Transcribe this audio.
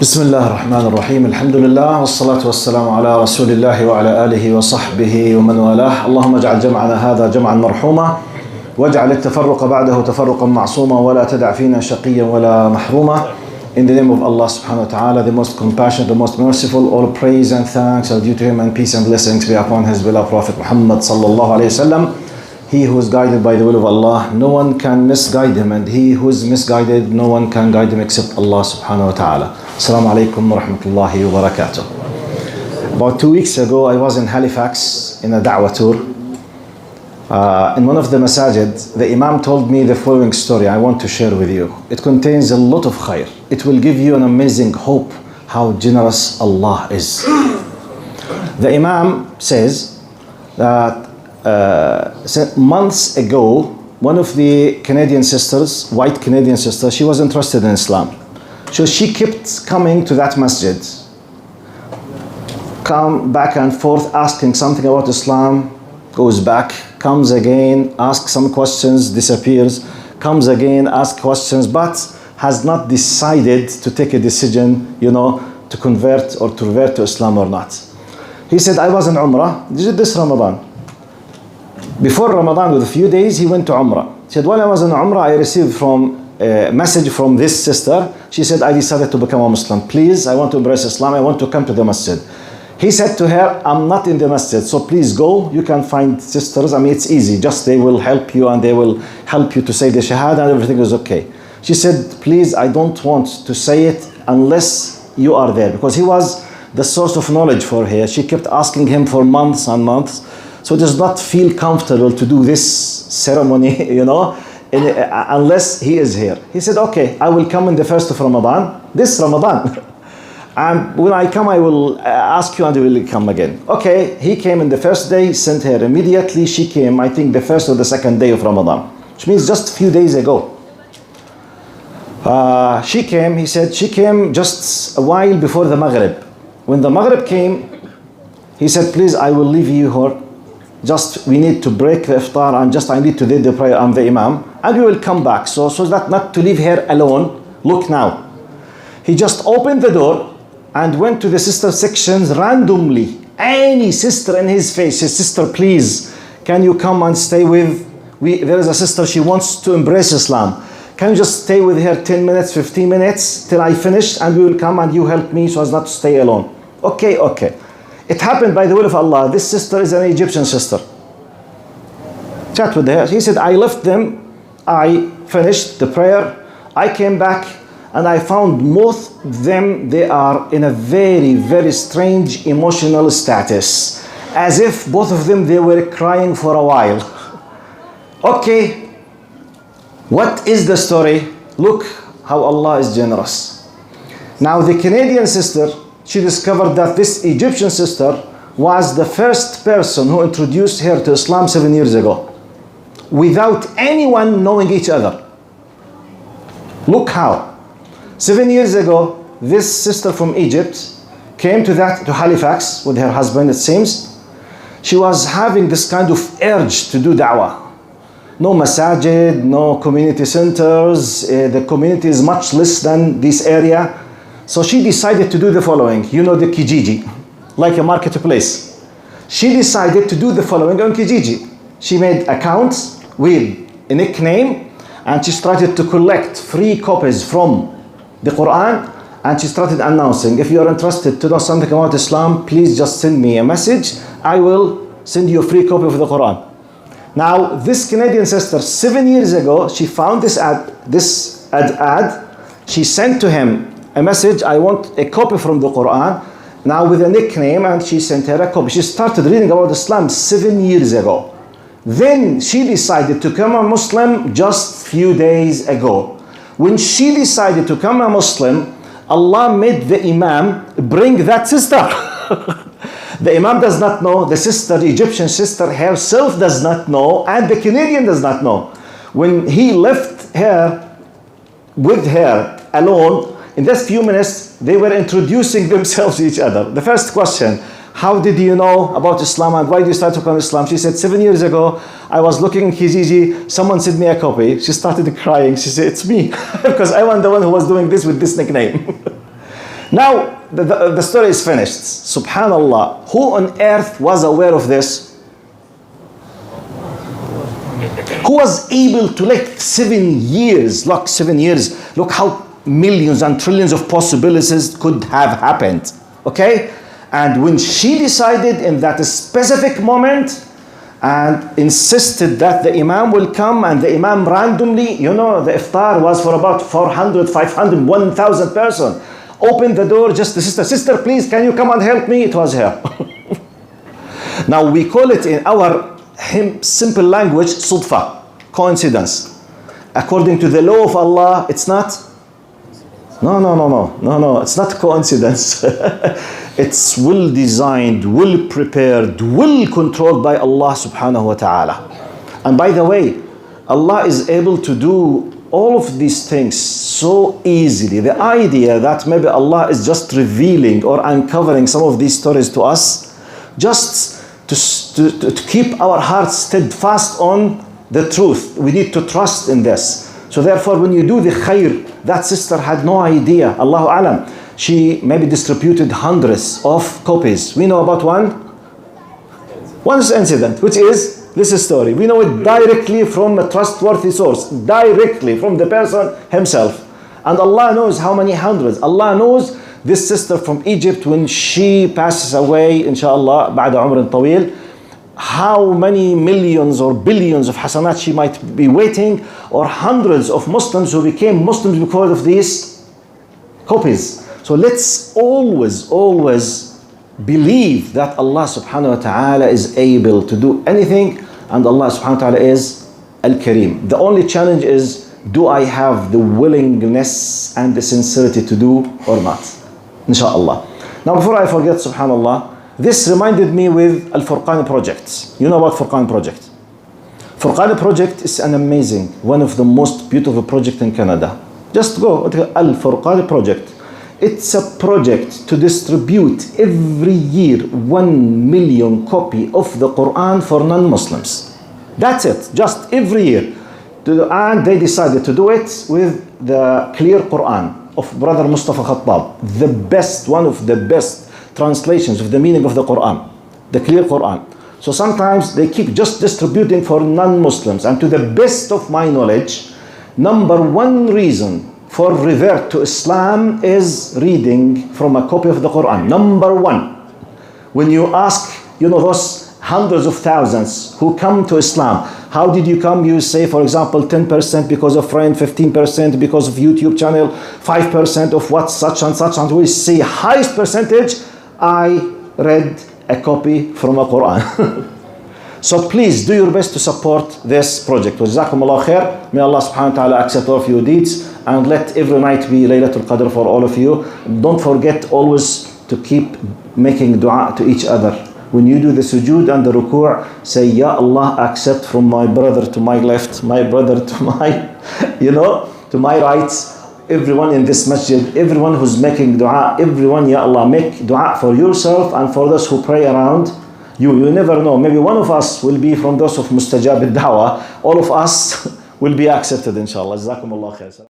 بسم الله الرحمن الرحيم الحمد لله والصلاة والسلام على رسول الله وعلى آله وصحبه ومن والاه. اللهم اجعل جمعنا هذا جمعا مرحوما واجعل التفرق بعده تفرقا معصوما ولا تدع فينا شقيا ولا محروما. In the name of Allah subhanahu wa ta'ala, the most compassionate, the most merciful, all praise and thanks are due to him and peace and blessings be upon his beloved Prophet Muhammad sallallahu alayhi wasallam. He who is guided by the will of Allah, no one can misguide him, and he who is misguided, no one can guide him except Allah subhanahu wa ta'ala. Assalamu alaikum wa rahmatullahi wa barakatuh. About 2 weeks ago, I was in Halifax in a da'wah tour. In one of the masajid, the Imam told me the following story I want to share with you. It contains a lot of khair. It will give you an amazing hope how generous Allah is. The Imam says that months ago, one of the Canadian sisters, white Canadian sister, she was interested in Islam. So she kept coming to that masjid, come back and forth asking something about Islam, goes back, comes again, asks some questions, disappears, comes again, asks questions, but has not decided to take a decision, to convert or to revert to Islam or not. He said, I was in Umrah, this Ramadan. Before Ramadan, with a few days, he went to Umrah. He said, while I was in Umrah, I received a message from this sister. She said, I decided to become a Muslim. Please, I want to embrace Islam. I want to come to the masjid. He said to her, I'm not in the masjid, so please go. You can find sisters. It's easy. Just they will help you and they will help you to say the Shahada and everything is okay. She said, please, I don't want to say it unless you are there. Because he was the source of knowledge for her. She kept asking him for months and months. So does not feel comfortable to do this ceremony, unless he is here. He said, okay, I will come in the first of Ramadan, this Ramadan. And when I come, I will ask you and I will come again. Okay, he came in the first day, sent her immediately. She came, I think, the first or the second day of Ramadan, which means just a few days ago. She came, he said, she came just a while before the Maghrib. When the Maghrib came, he said, please, I will leave you here. Just we need to break the iftar and I need to do the prayer. I'm the Imam and we will come back. So that not to leave her alone. Look now. He just opened the door and went to the sister sections randomly. Any sister in his face. His sister, please, can you come and stay with? There is a sister, she wants to embrace Islam. Can you just stay with her 10 minutes, 15 minutes till I finish and we will come and you help me so as not to stay alone. Okay. It happened by the will of Allah. This sister is an Egyptian sister. Chat with her. He said, I left them. I finished the prayer. I came back and I found most of them, they are in a very, very strange emotional status. As if both of them, they were crying for a while. Okay. What is the story? Look how Allah is generous. Now the Canadian sister, she discovered that this Egyptian sister was the first person who introduced her to Islam 7 years ago, without anyone knowing each other. Look how. 7 years ago, this sister from Egypt came to Halifax with her husband, it seems. She was having this kind of urge to do da'wah. No masajid, no community centers. The community is much less than this area. So she decided to do the following. The Kijjiji, like a marketplace. She decided to do the following on Kijjiji. She made accounts with a nickname and she started to collect free copies from the Quran and she started announcing, if you are interested to know something about Islam, please just send me a message. I will send you a free copy of the Quran. Now, this Canadian sister, 7 years ago, she found this ad. She sent to him a message, I want a copy from the Quran, now with a nickname, and she sent her a copy. She started reading about Islam 7 years ago. Then she decided to become a Muslim just few days ago. When she decided to become a Muslim, Allah made the Imam bring that sister. The Imam does not know, the sister, the Egyptian sister herself does not know, and the Canadian does not know. When he left her with her alone, in just few minutes, they were introducing themselves to each other. The first question, how did you know about Islam and why did you start to come to Islam? She said, 7 years ago, I was looking in Kijjiji, someone sent me a copy. She started crying. She said, it's me, because I was the one who was doing this with this nickname. Now, the story is finished. Subhanallah. Who on earth was aware of this? Who was able to, like, 7 years, look, 7 years, look how millions and trillions of possibilities could have happened. Okay? And when she decided in that specific moment and insisted that the Imam will come, and the Imam randomly, you know, the iftar was for about 400, 500, 1,000 person. Opened the door, just the sister, please, can you come and help me? It was her. Now we call it in our simple language, صدفة, coincidence. According to the law of Allah, it's not. No, it's not coincidence. It's well designed, well prepared, well controlled by Allah subhanahu wa ta'ala. And by the way, Allah is able to do all of these things so easily. The idea that maybe Allah is just revealing or uncovering some of these stories to us, just to keep our hearts steadfast on the truth. We need to trust in this. So therefore, when you do the khair, that sister had no idea, Allahu Alam. She maybe distributed hundreds of copies. We know about one incident, which is this story. We know it directly from a trustworthy source, directly from the person himself. And Allah knows how many hundreds. Allah knows this sister from Egypt, when she passes away, inshallah, بعد عمر طويل, how many millions or billions of hasanat she might be waiting, or hundreds of Muslims who became Muslims because of these copies. So let's always believe that Allah subhanahu wa ta'ala is able to do anything, and Allah subhanahu wa ta'ala is Al-Kareem. The only challenge is, do I have the willingness and the sincerity to do or not? Inshallah. Now before I forget, subhanallah, this reminded me with Al-Furqan project. You know about Furqan project? Furqan project is an amazing, one of the most beautiful projects in Canada. Just go, Al-Furqan project. It's a project to distribute every year 1 million copy of the Quran for non-Muslims. That's it, just every year. And they decided to do it with the clear Quran of Brother Mustafa Khattab, the best, one of the best translations of the meaning of the Quran, the clear Quran. So sometimes they keep just distributing for non-Muslims. And to the best of my knowledge, number one reason for revert to Islam is reading from a copy of the Quran. Number one. When you ask, you know, those hundreds of thousands who come to Islam, how did you come? You say, for example, 10% because of friend, 15% because of YouTube channel, 5% of what such and such, and we say highest percentage, I read a copy from a Quran. So please do your best to support this project. Jazakumullah khair. May Allah subhanahu wa ta'ala accept all of your deeds, and let every night be Laylatul Qadr for all of you. Don't forget always to keep making dua to each other. When you do the sujood and the ruku', say, Ya Allah, accept from my brother to my left, my brother to my, to my right, everyone in this masjid, everyone who's making dua, everyone, Ya Allah, make dua for yourself and for those who pray around you. You never know. Maybe one of us will be from those of mustajab al-da'wah. All of us will be accepted, inshallah. Jazakumullah khair.